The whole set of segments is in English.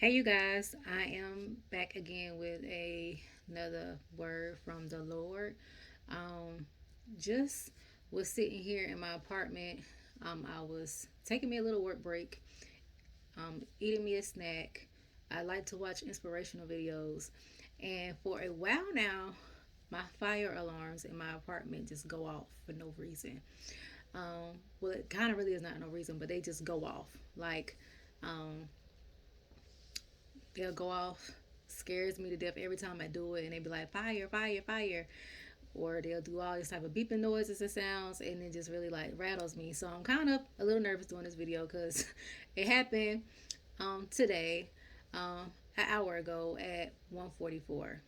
Hey, you guys, I am back again with another word from the Lord. Um, just was sitting here in my apartment. I was taking me a little work break, eating me a snack. I like to watch inspirational videos, and for a while now, my fire alarms in my apartment just go off for no reason. Well, it kind of really is not no reason, but they just go off. Um, they'll go off, scares me to death every time I do it, and they be like fire, fire, fire, or they'll do all this type of beeping noises and sounds, and it just really like rattles me. So I'm kind of a little nervous doing this video because it happened today, an hour ago at 1:44.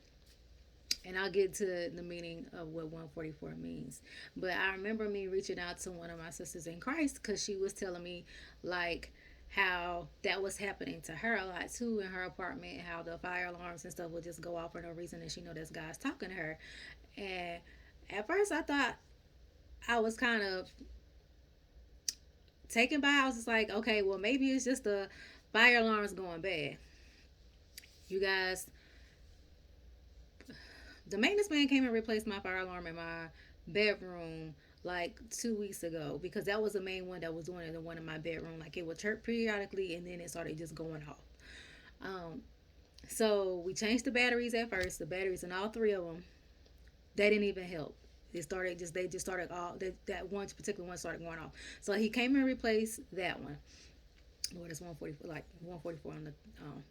And I'll get to the meaning of what 144 means. But I remember me reaching out to one of my sisters in Christ because she was telling me, like, how that was happening to her a lot too in her apartment, how the fire alarms and stuff would just go off for no reason, and she know that's God's talking to her. And at first, I thought I was kind of taken by. I was just like, okay, well, maybe it's just the fire alarms going bad. You guys, the maintenance man came and replaced my fire alarm in my bedroom like 2 weeks ago because that was the main one that was doing it in one in my bedroom. Like it would chirp periodically and then it started just going off. Um, so we changed the batteries at first. The batteries in all three of them, they didn't even help. They just started all that one particular one started going off. So he came and replaced that one. What is 144 like 144 on the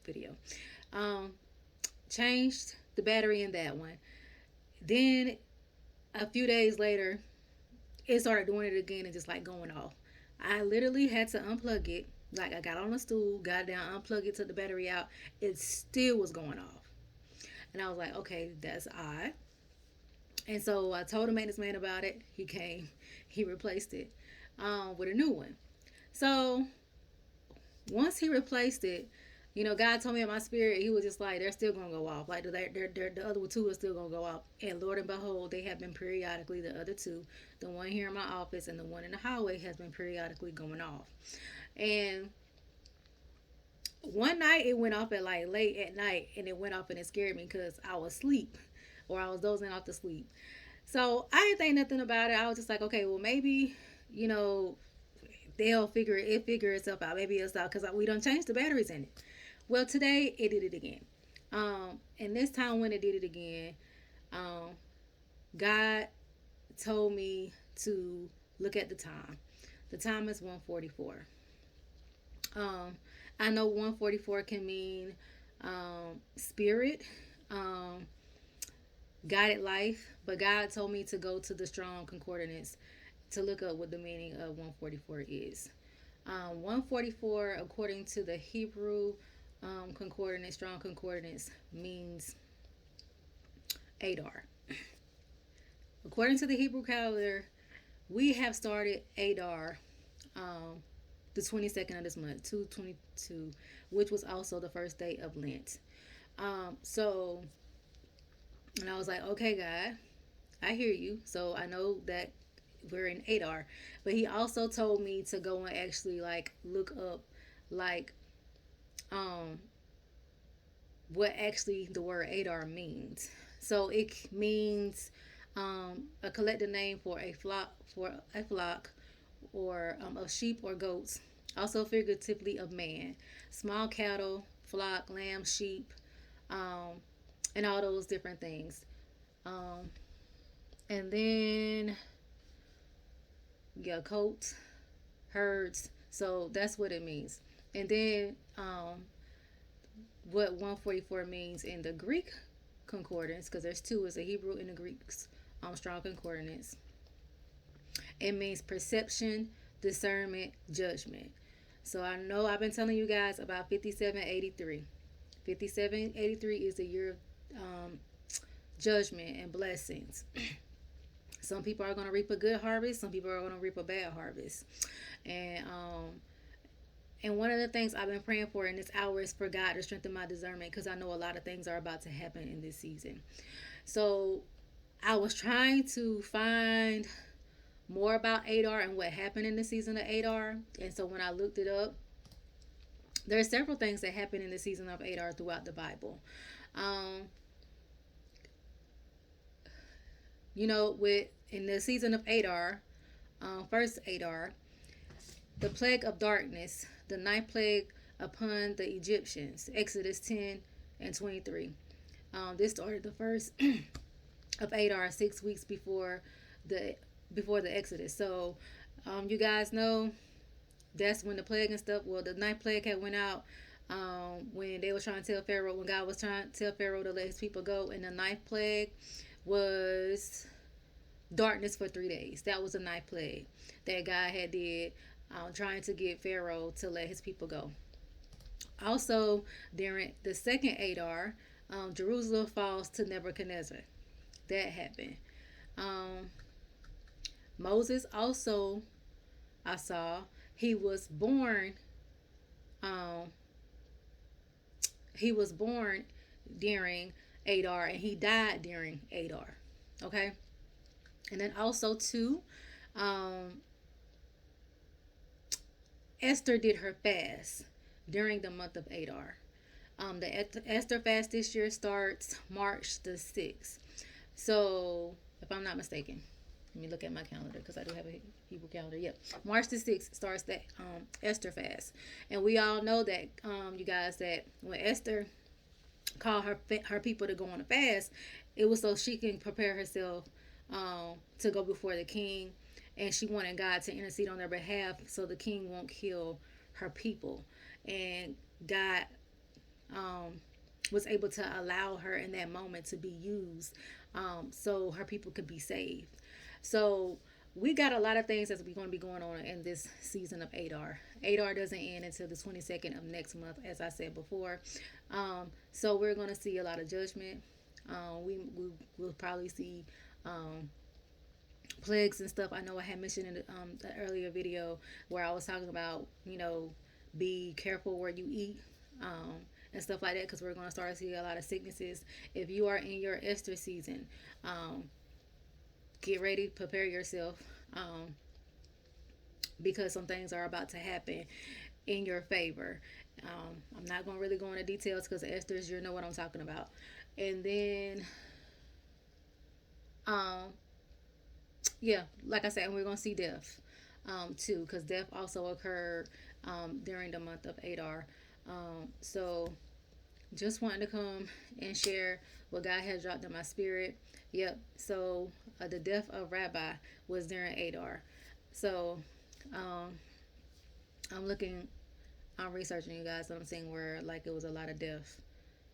video? Um, Changed the battery in that one. Then a few days later, it started doing it again and just like going off. I literally had to unplug it. Like I got on a stool, got down, unplugged it, took the battery out. It still was going off. And I was like, okay, that's odd. And so I told the maintenance man about it. He came, he replaced it with a new one. So once he replaced it, God told me in my spirit, He was just like, they're still gonna go off. Like the other two are still gonna go off. And Lord and behold, they have been periodically. The other two, the one here in my office and the one in the hallway, has been periodically going off. And one night it went off at like late at night, and it went off and it scared me because I was asleep, or I was dozing off to sleep. So I didn't think nothing about it. I was just like, okay, well maybe, you know, they'll figure itself out. Maybe it'll stop because we don't change the batteries in it. Well, today it did it again. And this time when it did it again, um, God told me to look at the time. The time is 1:44. Um, I know 1:44 can mean spirit, um, guided life, but God told me to go to the Strong Concordance to look up what the meaning of 144 is. 144, according to the Hebrew concordance, strong concordance, means Adar. According to the Hebrew calendar, we have started Adar the 22nd of this month, 2/22, which was also the first day of Lent. So, and I was like, okay, God, I hear you. So I know that we're in Adar. But he also told me to go and actually like look up like um what actually the word Adar means. So it means a collective name for a flock or of sheep or goats, also figuratively of man, small cattle, flock, lamb, sheep, um, and all those different things. Um, and then yeah, coats, herds. So that's what it means. And then what 144 means in the Greek concordance, because there's two, is a Hebrew and the Greek's strong concordance. It means perception, discernment, judgment. So I know I've been telling you guys about 5783. 5783 is the year of judgment and blessings. Some people are going to reap a good harvest. Some people are going to reap a bad harvest. And one of the things I've been praying for in this hour is for God to strengthen my discernment because I know a lot of things are about to happen in this season. So I was trying to find more about Adar and what happened in the season of Adar. And so when I looked it up, There are several things that happen in the season of Adar throughout the Bible. Um, with in the season of Adar, first Adar, the plague of darkness, the ninth plague upon the Egyptians, Exodus 10 and 23. This started the first of Adar, 6 weeks the before the Exodus. So, you guys know that's when the plague and stuff. Well, the ninth plague had went out when they were trying to tell Pharaoh, when God was trying to tell Pharaoh to let his people go, and the ninth plague was darkness for 3 days. That was the ninth plague that God had did, trying to get Pharaoh to let his people go. Also, during the second Adar, Jerusalem falls to Nebuchadnezzar. That happened. Um, Moses also, I saw, he was born. Um, he was born during Adar, and he died during Adar. Okay, and then also too, um, Esther did her fast during the month of Adar. The Esther fast this year starts March the 6th. So, if I'm not mistaken, let me look at my calendar because I do have a Hebrew calendar. Yep, March the 6th starts that Esther fast, and we all know that you guys, that when Esther called her people to go on a fast, it was so she can prepare herself to go before the king, and she wanted God to intercede on their behalf so the king won't kill her people, and God um, was able to allow her in that moment to be used, so her people could be saved. So we got a lot of things that's going to be going on in this season of Adar. Adar doesn't end until the 22nd of next month, as I said before. So we're going to see a lot of judgment. We will probably see plagues and stuff. I know I had mentioned in the earlier video where I was talking about, be careful where you eat. And stuff like that, because we're going to start to see a lot of sicknesses. If you are in your Esther season, um, get ready, prepare yourself, um, because some things are about to happen in your favor. I'm not going to really go into details because Esther's, you know what I'm talking about. And then, um, yeah, like I said, we're going to see death too, because death also occurred during the month of Adar. So just wanting to come and share what God has dropped in my spirit. Yep. So the death of Rabbi was during Adar. So um, I'm looking, I'm researching, you guys. So I'm seeing where like it was a lot of death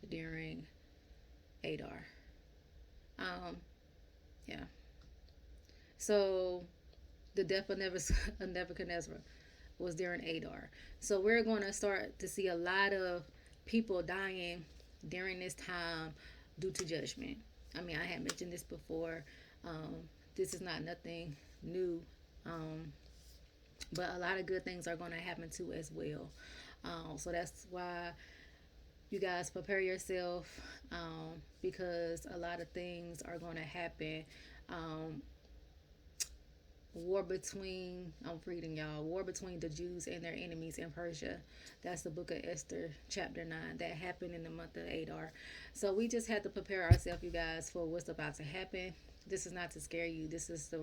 during Adar. Um, yeah. So the death of Nebuchadnezzar was during Adar. So we're going to start to see a lot of people dying during this time due to judgment. I mean, I had mentioned this before. Um, this is not nothing new, um, but a lot of good things are going to happen too as well. So that's why you guys prepare yourself, because a lot of things are going to happen. Um, War between, I'm reading y'all, war between the Jews and their enemies in Persia. That's the book of Esther, chapter 9. That happened in the month of Adar. So we just have to prepare ourselves, you guys, for what's about to happen. This is not to scare you. This is to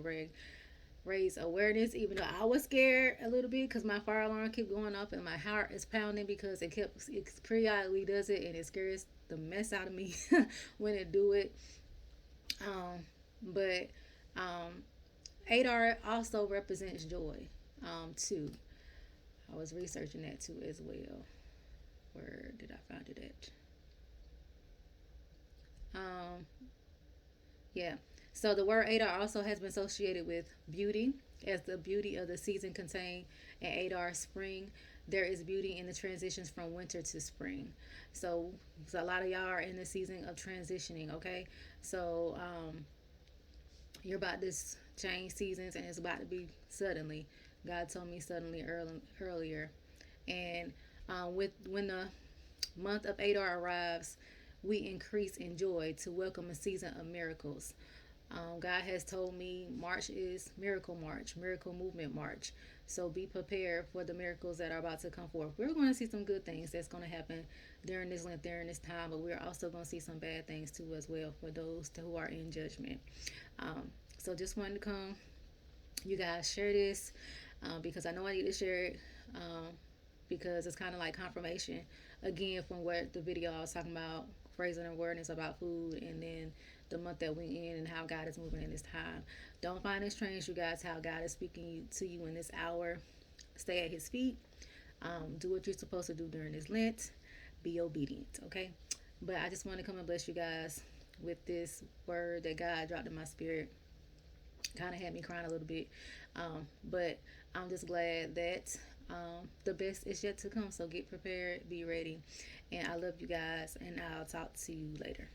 raise awareness, even though I was scared a little bit because my fire alarm kept going off and my heart is pounding because it periodically does it, and it scares the mess out of me when it do it. But Adar also represents joy, too. I was researching that too as well. Where did I find it at? Yeah. So the word Adar also has been associated with beauty, as the beauty of the season contained in Adar spring. There is beauty in the transitions from winter to spring. So a lot of y'all are in the season of transitioning. Okay, so you're about to change seasons, and it's about to be suddenly. God told me suddenly earlier, and with when the month of Adar arrives, we increase in joy to welcome a season of miracles. God has told me March is Miracle March, Miracle Movement March. So be prepared for the miracles that are about to come forth. We're going to see some good things that's going to happen during this length, during this time, but we're also going to see some bad things too as well for those who are in judgment. So just wanted to come, you guys, share this because I know I need to share it because it's kind of like confirmation again from what the video I was talking about, raising awareness about food, and then the month that we in and how God is moving in this time. Don't find it strange, you guys, how God is speaking to you in this hour. Stay at His feet. Do what you're supposed to do during this Lent. Be obedient, okay? But I just want to come and bless you guys with this word that God dropped in my spirit. Kind of had me crying a little bit, but I'm just glad that the best is yet to come. So get prepared, be ready, and I love you guys, and I'll talk to you later.